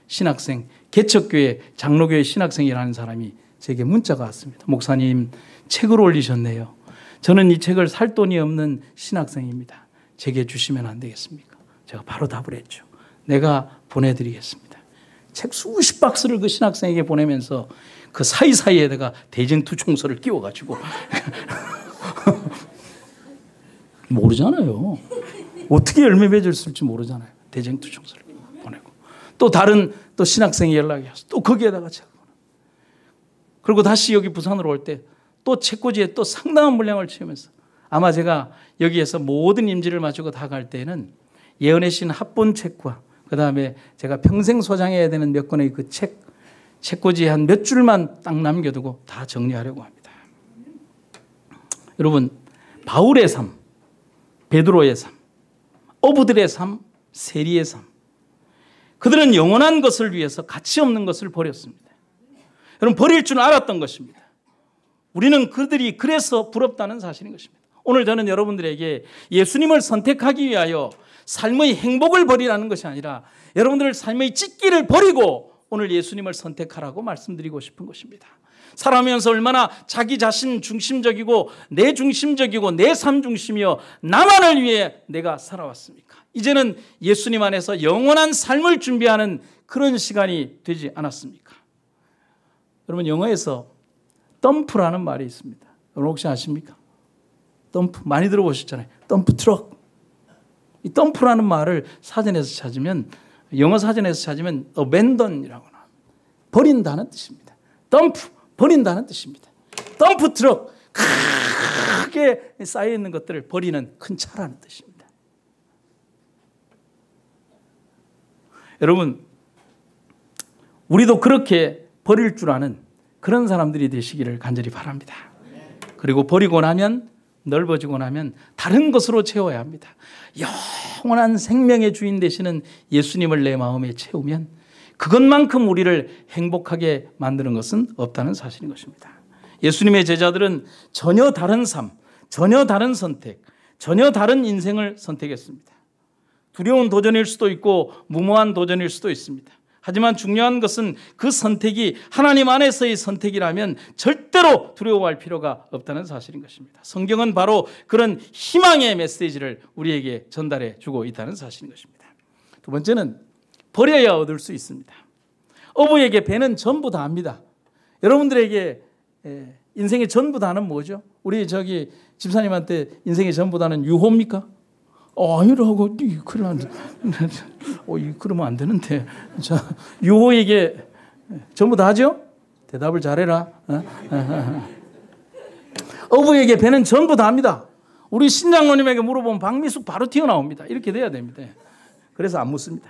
신학생, 개척교회, 장로교회 신학생이라는 사람이 제게 문자가 왔습니다. 목사님, 책을 올리셨네요. 저는 이 책을 살 돈이 없는 신학생입니다. 제게 주시면 안 되겠습니까? 제가 바로 답을 했죠. 내가 보내드리겠습니다. 책 수십 박스를 그 신학생에게 보내면서 그 사이사이에다가 대쟁투 총서를 끼워가지고 모르잖아요. 어떻게 열매 맺을지 모르잖아요. 대쟁투 총서를 보내고 또 다른 또 신학생이 연락이 와서 또 거기에다가 책을 보내고 그리고 다시 여기 부산으로 올 때 또 책꽂이에 또 상당한 물량을 채우면서 아마 제가 여기에서 모든 임지를 마치고 다 갈 때는 예언의 신 합본 책과 그 다음에 제가 평생 소장해야 되는 몇 권의 그 책꽂이에 한 몇 줄만 딱 남겨두고 다 정리하려고 합니다. 여러분, 바울의 삶, 베드로의 삶, 어부들의 삶, 세리의 삶. 그들은 영원한 것을 위해서 가치 없는 것을 버렸습니다. 여러분, 버릴 줄 알았던 것입니다. 우리는 그들이 그래서 부럽다는 사실인 것입니다. 오늘 저는 여러분들에게 예수님을 선택하기 위하여 삶의 행복을 버리라는 것이 아니라 여러분들 삶의 찢기를 버리고 오늘 예수님을 선택하라고 말씀드리고 싶은 것입니다. 살아가면서 얼마나 자기 자신 중심적이고 내 중심적이고 내 삶 중심이요 나만을 위해 내가 살아왔습니까? 이제는 예수님 안에서 영원한 삶을 준비하는 그런 시간이 되지 않았습니까? 여러분, 영어에서 덤프라는 말이 있습니다. 여러분 혹시 아십니까? 덤프 많이 들어보셨잖아요. 덤프 트럭. 이 덤프라는 말을 사전에서 찾으면 영어 사전에서 찾으면 abandon이라고 나옵니다. 버린다는 뜻입니다. 덤프, 버린다는 뜻입니다. 덤프 트럭, 크게 쌓여있는 것들을 버리는 큰 차라는 뜻입니다. 여러분, 우리도 그렇게 버릴 줄 아는 그런 사람들이 되시기를 간절히 바랍니다. 그리고 버리고 나면 넓어지고 나면 다른 것으로 채워야 합니다. 영원한 생명의 주인 되시는 예수님을 내 마음에 채우면 그것만큼 우리를 행복하게 만드는 것은 없다는 사실인 것입니다. 예수님의 제자들은 전혀 다른 삶, 전혀 다른 선택, 전혀 다른 인생을 선택했습니다. 두려운 도전일 수도 있고 무모한 도전일 수도 있습니다. 하지만 중요한 것은 그 선택이 하나님 안에서의 선택이라면 절대로 두려워할 필요가 없다는 사실인 것입니다. 성경은 바로 그런 희망의 메시지를 우리에게 전달해 주고 있다는 사실인 것입니다. 두 번째는 버려야 얻을 수 있습니다. 어부에게 배는 전부 다입니다. 여러분들에게 인생의 전부 다는 뭐죠? 우리 저기 집사님한테 인생의 전부 다는 유호입니까? 아니라고 그러면 안 되는데. 자, 유호에게 전부 다죠? 대답을 잘해라. 어부에게 배는 전부 다입니다. 우리 신장로님에게 물어보면 박미숙 바로 튀어나옵니다. 이렇게 돼야 됩니다. 그래서 안 묻습니다.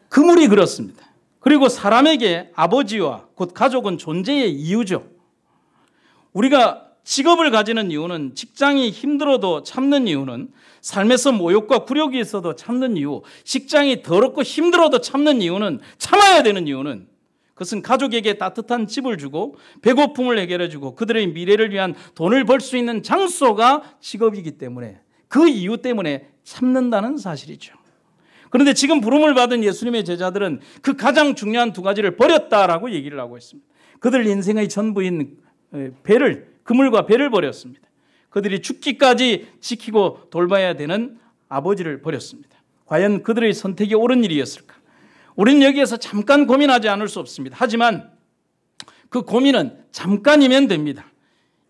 그물이 그렇습니다. 그리고 사람에게 아버지와 곧 가족은 존재의 이유죠. 우리가 직업을 가지는 이유는, 직장이 힘들어도 참는 이유는, 삶에서 모욕과 굴욕이 있어도 참는 이유, 직장이 더럽고 힘들어도 참는 이유는, 참아야 되는 이유는, 그것은 가족에게 따뜻한 집을 주고 배고픔을 해결해 주고 그들의 미래를 위한 돈을 벌 수 있는 장소가 직업이기 때문에, 그 이유 때문에 참는다는 사실이죠. 그런데 지금 부름을 받은 예수님의 제자들은 그 가장 중요한 두 가지를 버렸다라고 얘기를 하고 있습니다. 그들 인생의 전부인 그물과 배를 버렸습니다. 그들이 죽기까지 지키고 돌봐야 되는 아버지를 버렸습니다. 과연 그들의 선택이 옳은 일이었을까? 우리는 여기에서 잠깐 고민하지 않을 수 없습니다. 하지만 그 고민은 잠깐이면 됩니다.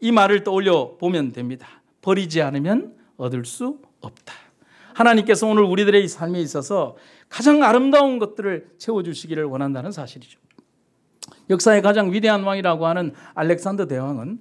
이 말을 떠올려 보면 됩니다. 버리지 않으면 얻을 수 없다. 하나님께서 오늘 우리들의 삶에 있어서 가장 아름다운 것들을 채워주시기를 원한다는 사실이죠. 역사의 가장 위대한 왕이라고 하는 알렉산더 대왕은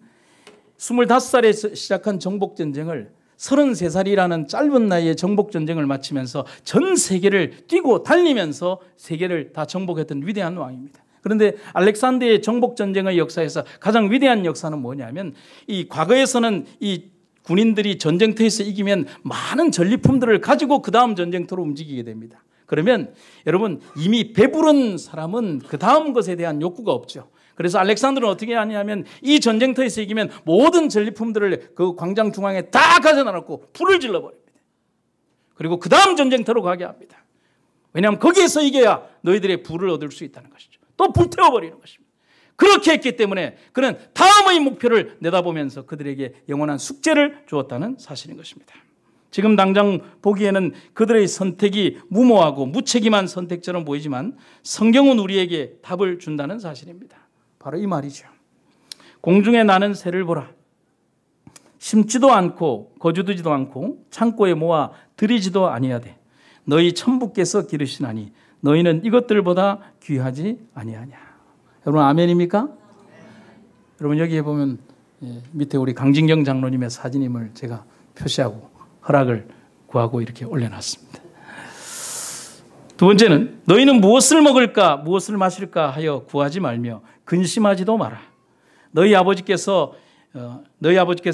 25살에 시작한 정복전쟁을 33살이라는 짧은 나이에 정복전쟁을 마치면서 전 세계를 뛰고 달리면서 세계를 다 정복했던 위대한 왕입니다. 그런데 알렉산더의 정복전쟁의 역사에서 가장 위대한 역사는 뭐냐면, 이 과거에서는 이 군인들이 전쟁터에서 이기면 많은 전리품들을 가지고 그 다음 전쟁터로 움직이게 됩니다. 그러면 여러분, 이미 배부른 사람은 그 다음 것에 대한 욕구가 없죠. 그래서 알렉산더는 어떻게 하냐면 이 전쟁터에서 이기면 모든 전리품들을 그 광장 중앙에 다 가져다 놓고 불을 질러버립니다. 그리고 그 다음 전쟁터로 가게 합니다. 왜냐하면 거기에서 이겨야 너희들의 부를 얻을 수 있다는 것이죠. 또 불태워버리는 것입니다. 그렇게 했기 때문에 그는 다음의 목표를 내다보면서 그들에게 영원한 숙제를 주었다는 사실인 것입니다. 지금 당장 보기에는 그들의 선택이 무모하고 무책임한 선택처럼 보이지만 성경은 우리에게 답을 준다는 사실입니다. 바로 이 말이죠. 공중에 나는 새를 보라. 심지도 않고 거두지도 않고 창고에 모아 들이지도 아니하되 너희 천부께서 기르시나니 너희는 이것들보다 귀하지 아니하냐. 여러분 아멘입니까? 여러분 여기에 보면 밑에 우리 강진경 장로님의 사진임을 제가 표시하고 허락을 구하고 이렇게 올려놨습니다. 두 번째는 너희는 무엇을 먹을까 무엇을 마실까 하여 구하지 말며 근심하지도 마라. 너희 아버지께서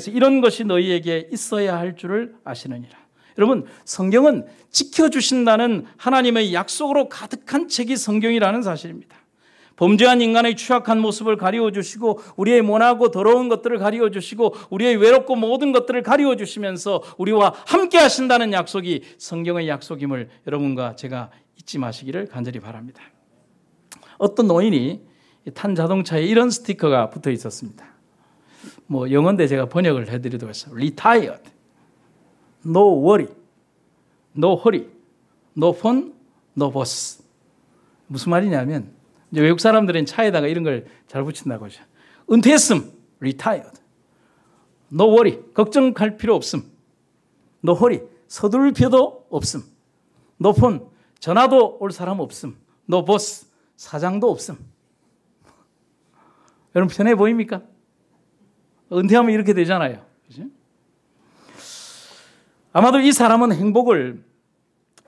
이런 것이 너희에게 있어야 할 줄을 아시느니라. 여러분 성경은 지켜주신다는 하나님의 약속으로 가득한 책이 성경이라는 사실입니다. 범죄한 인간의 취약한 모습을 가리워 주시고 우리의 모나고 더러운 것들을 가리워 주시고 우리의 외롭고 모든 것들을 가리워 주시면서 우리와 함께 하신다는 약속이 성경의 약속임을 여러분과 제가 잊지 마시기를 간절히 바랍니다. 어떤 노인이 탄 자동차에 이런 스티커가 붙어 있었습니다. 뭐 영어인데 제가 번역을 해드리도록 했어요. Retired, no worry, no hurry, no fun, no boss. 무슨 말이냐면 이제 외국 사람들은 차에다가 이런 걸 잘 붙인다고 하죠. 은퇴했음, retired. No worry, 걱정할 필요 없음. No hurry, 서두를 필요도 없음. No phone, 전화도 올 사람 없음. No boss, 사장도 없음. 여러분 편해 보입니까? 은퇴하면 이렇게 되잖아요. 그죠? 아마도 이 사람은 행복을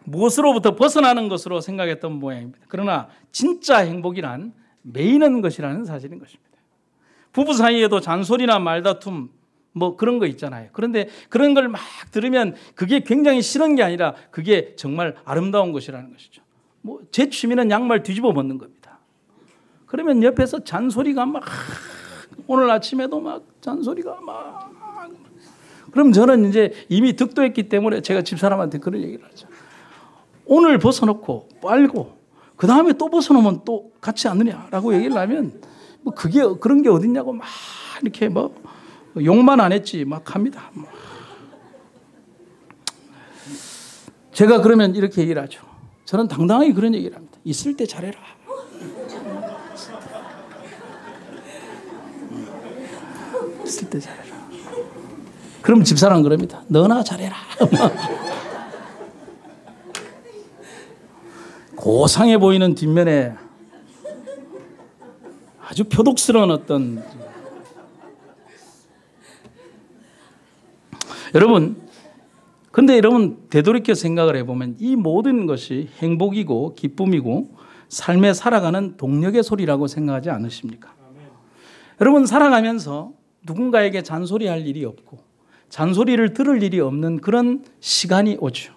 무엇으로부터 벗어나는 것으로 생각했던 모양입니다. 그러나 진짜 행복이란 매이는 것이라는 사실인 것입니다. 부부 사이에도 잔소리나 말다툼 뭐 그런 거 있잖아요. 그런데 그런 걸 막 들으면 그게 굉장히 싫은 게 아니라 그게 정말 아름다운 것이라는 것이죠. 뭐 제 취미는 양말 뒤집어 벗는 겁니다. 그러면 옆에서 잔소리가 막 오늘 아침에도 막 잔소리가 막 그럼 저는 이제 이미 득도했기 때문에 제가 집사람한테 그런 얘기를 하죠. 오늘 벗어놓고 빨고 그 다음에 또 벗어놓으면 또 같지 않느냐라고 얘기를 하면 뭐 그게 그런 게 어딨냐고 막 이렇게 뭐 욕만 안 했지 막 합니다. 제가 그러면 이렇게 얘기를 하죠. 저는 당당하게 그런 얘기를 합니다. 있을 때 잘해라. 있을 때 잘해라. 그럼 집사람 그럽니다. 너나 잘해라. 고상해 보이는 뒷면에 아주 표독스러운 어떤 근데 여러분 되돌이켜 생각을 해보면 이 모든 것이 행복이고 기쁨이고 삶에 살아가는 동력의 소리라고 생각하지 않으십니까? 여러분 살아가면서 누군가에게 잔소리할 일이 없고 잔소리를 들을 일이 없는 그런 시간이 오죠.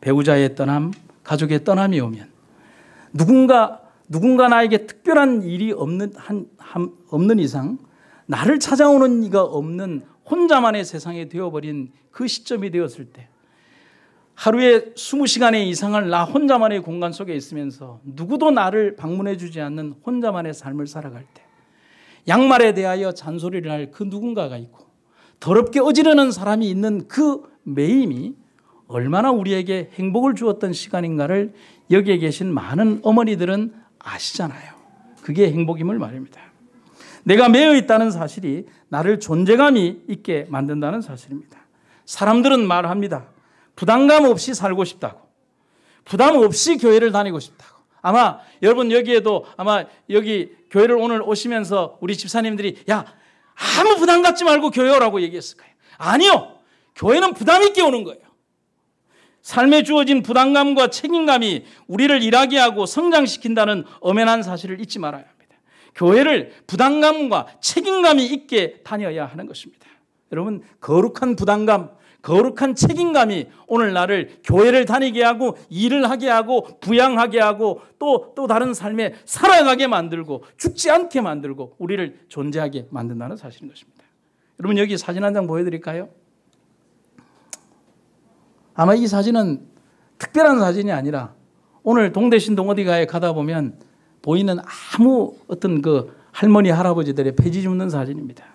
배우자의 떠남, 가족의 떠남이 오면 누군가 나에게 특별한 일이 없는 이상 나를 찾아오는 이가 없는 혼자만의 세상이 되어버린 그 시점이 되었을 때 하루에 20시간의 이상을 나 혼자만의 공간 속에 있으면서 누구도 나를 방문해 주지 않는 혼자만의 삶을 살아갈 때 양말에 대하여 잔소리를 할 그 누군가가 있고 더럽게 어지르는 사람이 있는 그 매임이 얼마나 우리에게 행복을 주었던 시간인가를 여기에 계신 많은 어머니들은 아시잖아요. 그게 행복임을 말입니다. 내가 매여 있다는 사실이 나를 존재감이 있게 만든다는 사실입니다. 사람들은 말합니다. 부담감 없이 살고 싶다고. 부담 없이 교회를 다니고 싶다고. 아마 여러분 여기에도 아마 여기 교회를 오늘 오시면서 우리 집사님들이 야 아무 부담 갖지 말고 교회 오라고 얘기했을 거예요. 아니요. 교회는 부담 있게 오는 거예요. 삶에 주어진 부담감과 책임감이 우리를 일하게 하고 성장시킨다는 엄연한 사실을 잊지 말아야 합니다. 교회를 부담감과 책임감이 있게 다녀야 하는 것입니다. 여러분 거룩한 부담감, 거룩한 책임감이 오늘 나를 교회를 다니게 하고 일을 하게 하고 부양하게 하고 또 다른 삶에 살아가게 만들고 죽지 않게 만들고 우리를 존재하게 만든다는 사실인 것입니다. 여러분 여기 사진 한 장 보여드릴까요? 아마 이 사진은 특별한 사진이 아니라 오늘 동대신동 어디가에 가다 보면 보이는 아무 어떤 그 할머니 할아버지들의 폐지 줍는 사진입니다.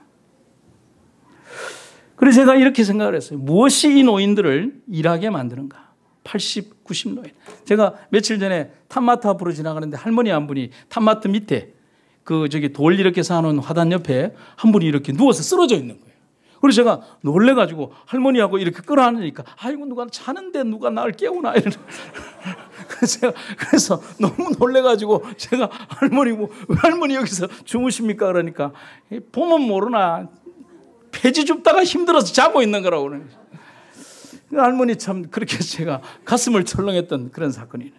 그래서 제가 이렇게 생각을 했어요. 무엇이 이 노인들을 일하게 만드는가? 80, 90 노인. 제가 며칠 전에 탐마트 앞으로 지나가는데 할머니 한 분이 탐마트 밑에 그 저기 돌 이렇게 쌓아놓은 화단 옆에 한 분이 이렇게 누워서 쓰러져 있는 거예요. 그래서 제가 놀래가지고 할머니하고 이렇게 끌어안으니까 아이고 누가 자는데 누가 나를 깨우나 그래서 너무 놀래가지고 제가 할머니 여기서 주무십니까? 그러니까 보면 모르나 폐지 줍다가 힘들어서 자고 있는 거라고 그러는 거예요. 할머니 참 그렇게 제가 가슴을 철렁했던 그런 사건이에요.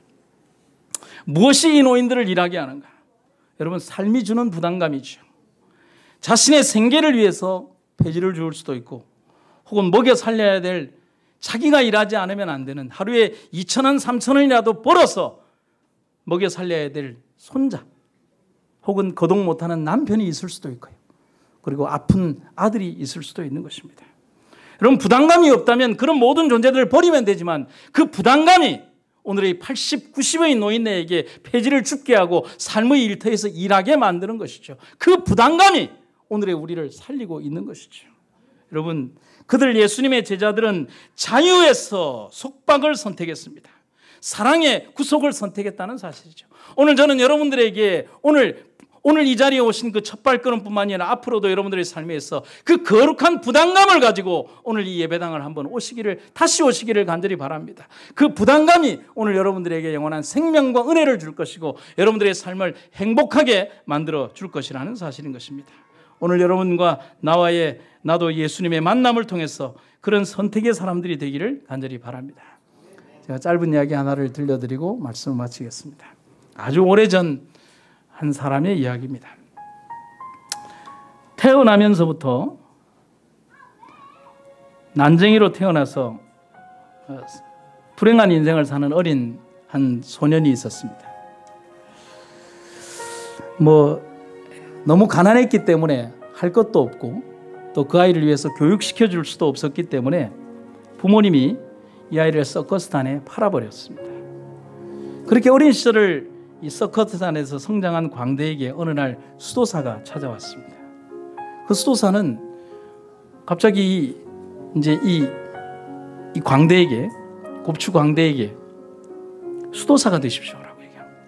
무엇이 이 노인들을 일하게 하는가? 여러분 삶이 주는 부담감이죠. 자신의 생계를 위해서 폐지를 줄 수도 있고 혹은 먹여 살려야 될 자기가 일하지 않으면 안 되는 하루에 2,000원, 3,000원이라도 벌어서 먹여 살려야 될 손자 혹은 거동 못하는 남편이 있을 수도 있고요. 그리고 아픈 아들이 있을 수도 있는 것입니다. 여러분 부담감이 없다면 그런 모든 존재들을 버리면 되지만 그 부담감이 오늘의 80, 90의 노인네에게 폐지를 줍게 하고 삶의 일터에서 일하게 만드는 것이죠. 그 부담감이 오늘의 우리를 살리고 있는 것이죠. 여러분 그들 예수님의 제자들은 자유에서 속박을 선택했습니다. 사랑의 구속을 선택했다는 사실이죠. 오늘 저는 여러분들에게 오늘 이 자리에 오신 그 첫 발걸음뿐만 아니라 앞으로도 여러분들의 삶에서 그 거룩한 부담감을 가지고 오늘 이 예배당을 한번 다시 오시기를 간절히 바랍니다. 그 부담감이 오늘 여러분들에게 영원한 생명과 은혜를 줄 것이고 여러분들의 삶을 행복하게 만들어 줄 것이라는 사실인 것입니다. 오늘 여러분과 나도 예수님의 만남을 통해서 그런 선택의 사람들이 되기를 간절히 바랍니다. 제가 짧은 이야기 하나를 들려드리고 말씀을 마치겠습니다. 아주 오래전 한 사람의 이야기입니다. 태어나면서부터 난쟁이로 태어나서 불행한 인생을 사는 어린 한 소년이 있었습니다. 너무 가난했기 때문에 할 것도 없고 또 그 아이를 위해서 교육시켜 줄 수도 없었기 때문에 부모님이 이 아이를 서커스단에 팔아버렸습니다. 그렇게 어린 시절을 이 서커트산에서 성장한 광대에게 어느 날 수도사가 찾아왔습니다. 그 수도사는 갑자기 이제 이 광대에게, 곱추 광대에게 수도사가 되십시오라고 얘기합니다.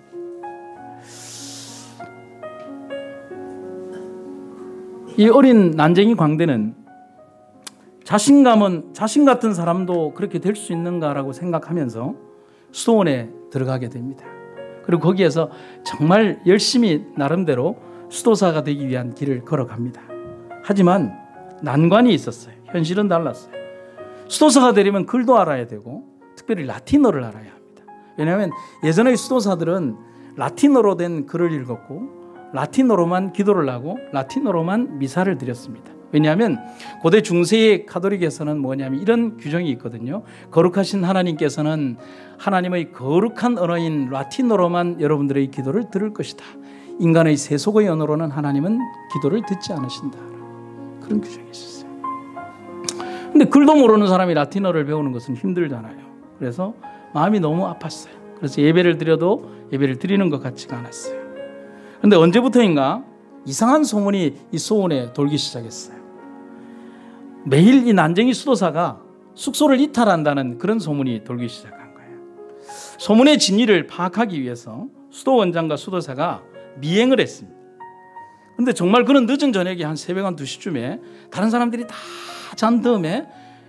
이 어린 난쟁이 광대는 자신 같은 사람도 그렇게 될 수 있는가라고 생각하면서 수도원에 들어가게 됩니다. 그리고 거기에서 정말 열심히 나름대로 수도사가 되기 위한 길을 걸어갑니다. 하지만 난관이 있었어요. 현실은 달랐어요. 수도사가 되려면 글도 알아야 되고 특별히 라틴어를 알아야 합니다. 왜냐하면 예전의 수도사들은 라틴어로 된 글을 읽었고 라틴어로만 기도를 하고 라틴어로만 미사를 드렸습니다. 왜냐하면 고대 중세의 가톨릭에서는 뭐냐면 이런 규정이 있거든요. 거룩하신 하나님께서는 하나님의 거룩한 언어인 라틴어로만 여러분들의 기도를 들을 것이다. 인간의 세속의 언어로는 하나님은 기도를 듣지 않으신다. 그런 규정이 있었어요. 근데 글도 모르는 사람이 라틴어를 배우는 것은 힘들잖아요. 그래서 마음이 너무 아팠어요. 그래서 예배를 드려도 예배를 드리는 것 같지가 않았어요. 그런데 언제부터인가 이상한 소문이 이 소원에 돌기 시작했어요. 매일 이 난쟁이 수도사가 숙소를 이탈한다는 그런 소문이 돌기 시작한 거예요. 소문의 진위를 파악하기 위해서 수도 원장과 수도사가 미행을 했습니다. 그런데 정말 그런 늦은 저녁에 한 새벽 한 2시쯤에 다른 사람들이 다 잔 다음에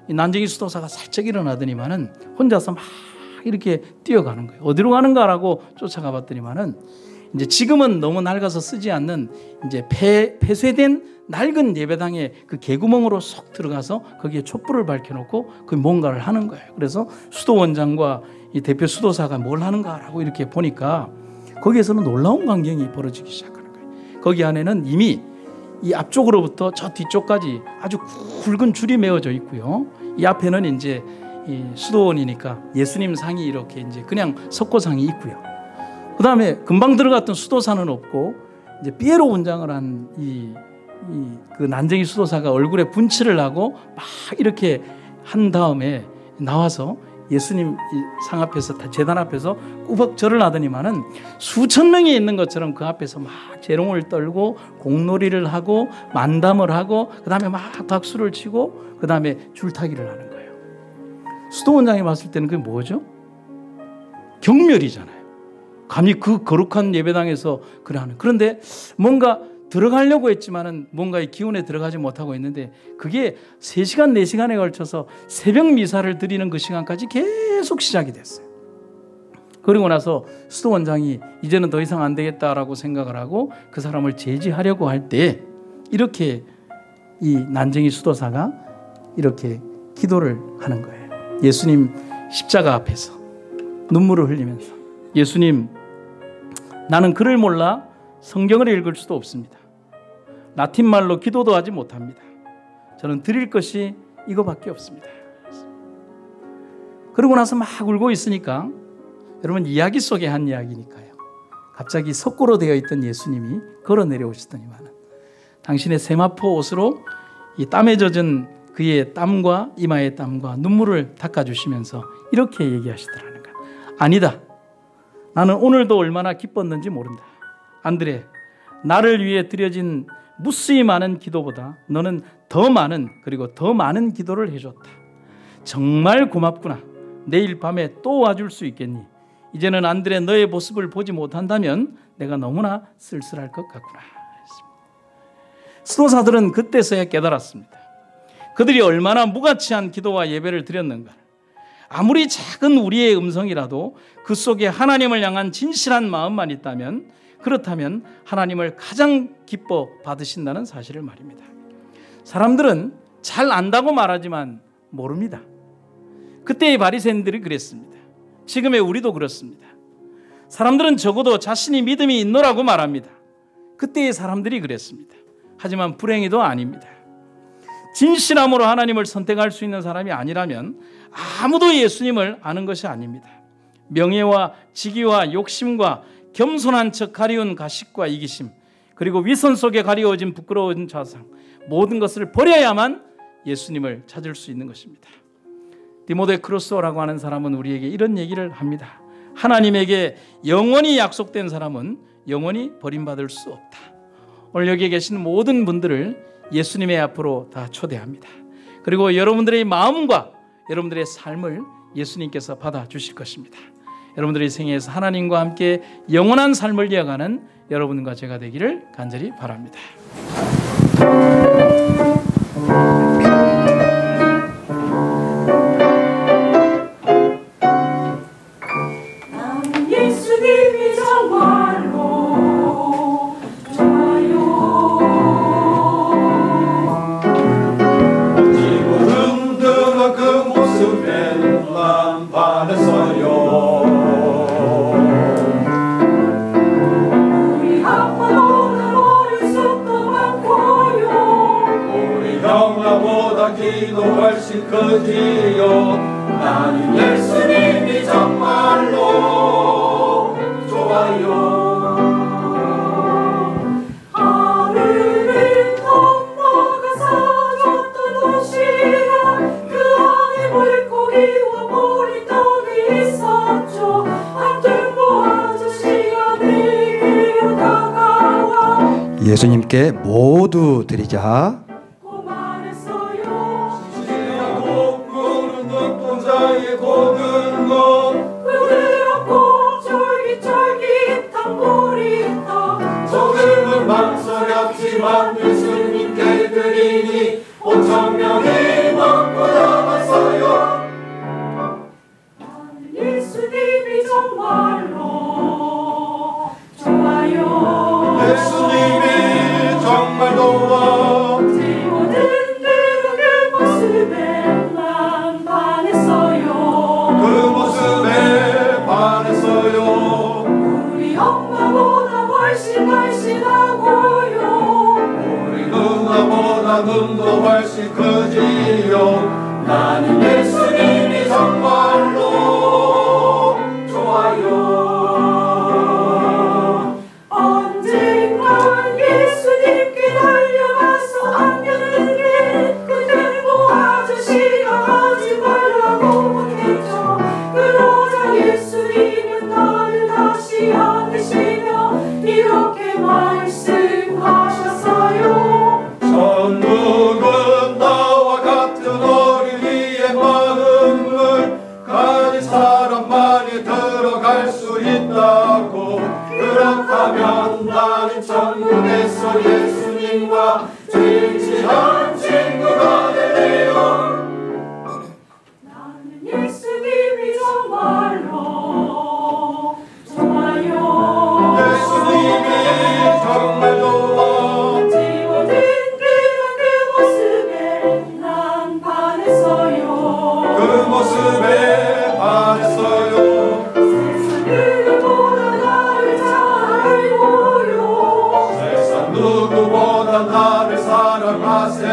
이 난쟁이 수도사가 살짝 일어나더니만은 혼자서 막 이렇게 뛰어가는 거예요. 어디로 가는가라고 쫓아가 봤더니만은 이제 지금은 너무 낡아서 쓰지 않는 이제 폐쇄된 낡은 예배당의 그 개구멍으로 쏙 들어가서 거기에 촛불을 밝혀놓고 그 뭔가를 하는 거예요. 그래서 수도원장과 이 대표 수도사가 뭘 하는가라고 이렇게 보니까 거기에서는 놀라운 광경이 벌어지기 시작하는 거예요. 거기 안에는 이미 이 앞쪽으로부터 저 뒤쪽까지 아주 굵은 줄이 메어져 있고요. 이 앞에는 이제 이 수도원이니까 예수님 상이 이렇게 이제 그냥 석고상이 있고요. 그 다음에 금방 들어갔던 수도사는 없고 이제 삐에로 분장을 한 그 난쟁이 수도사가 얼굴에 분칠을 하고 막 이렇게 한 다음에 나와서 예수님 상 앞에서 제단 앞에서 꾸벅 절을 하더니만은 수천 명이 있는 것처럼 그 앞에서 막 재롱을 떨고 공놀이를 하고 만담을 하고 그 다음에 막 박수를 치고 그 다음에 줄타기를 하는 거예요. 수도원장이 봤을 때는 그게 뭐죠? 경멸이잖아요. 감히 그 거룩한 예배당에서 그러는. 그런데 뭔가 들어가려고 했지만은 뭔가의 기운에 들어가지 못하고 있는데 그게 3시간, 4시간에 걸쳐서 새벽 미사를 드리는 그 시간까지 계속 시작이 됐어요. 그리고 나서 수도원장이 이제는 더 이상 안 되겠다라고 생각을 하고 그 사람을 제지하려고 할 때 이렇게 이 난쟁이 수도사가 이렇게 기도를 하는 거예요. 예수님 십자가 앞에서 눈물을 흘리면서 예수님, 나는 글을 몰라 성경을 읽을 수도 없습니다. 라틴말로 기도도 하지 못합니다. 저는 드릴 것이 이거밖에 없습니다. 그러고 나서 막 울고 있으니까 여러분 이야기 속의 한 이야기니까요. 갑자기 석고로 되어 있던 예수님이 걸어 내려오시더니만 당신의 세마포 옷으로 이 땀에 젖은 그의 땀과 이마의 땀과 눈물을 닦아주시면서 이렇게 얘기하시더라는 거야. 아니다. 나는 오늘도 얼마나 기뻤는지 모른다. 안드레, 나를 위해 드려진 무수히 많은 기도보다 너는 더 많은 그리고 더 많은 기도를 해줬다. 정말 고맙구나. 내일 밤에 또 와줄 수 있겠니? 이제는 안드레 너의 모습을 보지 못한다면 내가 너무나 쓸쓸할 것 같구나. 수도사들은 그때서야 깨달았습니다. 그들이 얼마나 무가치한 기도와 예배를 드렸는가. 아무리 작은 우리의 음성이라도 그 속에 하나님을 향한 진실한 마음만 있다면 그렇다면 하나님을 가장 기뻐 받으신다는 사실을 말입니다. 사람들은 잘 안다고 말하지만 모릅니다. 그때의 바리새인들이 그랬습니다. 지금의 우리도 그렇습니다. 사람들은 적어도 자신이 믿음이 있노라고 말합니다. 그때의 사람들이 그랬습니다. 하지만 불행히도 아닙니다. 진실함으로 하나님을 선택할 수 있는 사람이 아니라면 아무도 예수님을 아는 것이 아닙니다. 명예와 직위와 욕심과 겸손한 척 가리운 가식과 이기심, 그리고 위선 속에 가리워진 부끄러운 자상, 모든 것을 버려야만 예수님을 찾을 수 있는 것입니다. 디모데 크루소라고 하는 사람은 우리에게 이런 얘기를 합니다. 하나님에게 영원히 약속된 사람은 영원히 버림받을 수 없다. 오늘 여기에 계신 모든 분들을 예수님의 앞으로 다 초대합니다. 그리고 여러분들의 마음과 여러분들의 삶을 예수님께서 받아주실 것입니다. 여러분들의 생애에서 하나님과 함께 영원한 삶을 이어가는 여러분과 제가 되기를 간절히 바랍니다. 나는 예수님이 정말로 좋아요. 지고 흔드는 그 모습에 난 반했어요. 우리 아빠보다 어리석도 많고요. 우리 형아보다 기도 훨씬 크지요. 나는 예수님이 정말로 좋아요. 하늘을 건너가 사줬던 도시가 그 안에 물고기와 보리떡이 있었죠. 한등보 아저씨가 내게로 다가와 예수님께 모두 드리자. 말했어요. 지하고 구는 눈동자의 고든 것 부드럽고 쫄깃쫄깃한 보리떡 조금은 망설였지만 예수님께 드리니 5,000명이 먹고 남았어요. 나는 예수님이 정말로 좋아요. 예수님이 정말 좋아. 지고 든든한 그 모습에 난 반했어요. 그 모습에 반했어요. 우리 엄마보다 훨씬 날씬하고요. 우리 누나보다 눈도 훨씬 크지요. 나는 예수님이 정말로 좋아요. 언젠간 예수님께 달려가서 안겨는 게 그땐 뭐 아저씨가 하지 말라고 못했죠. 그러자 예수님은 나를 다시 안으시며 이렇게 말씀하셨어요. 천국은 나와 같은 어린이의 마음을 가진 사람만이 들어갈 수 있다고. 그렇다면 나는 천국에서 예수님과 진실한 친구가 되네요. 나는 예수님이 정말로 좋아요. 예수님이 정말 좋아. 지고 든든한 그 모습에 난 반했어요. 그 모습에 반했어요. 세상 누구보다 나를 잘 알고요. 세상 누구보다 나를 사랑하세.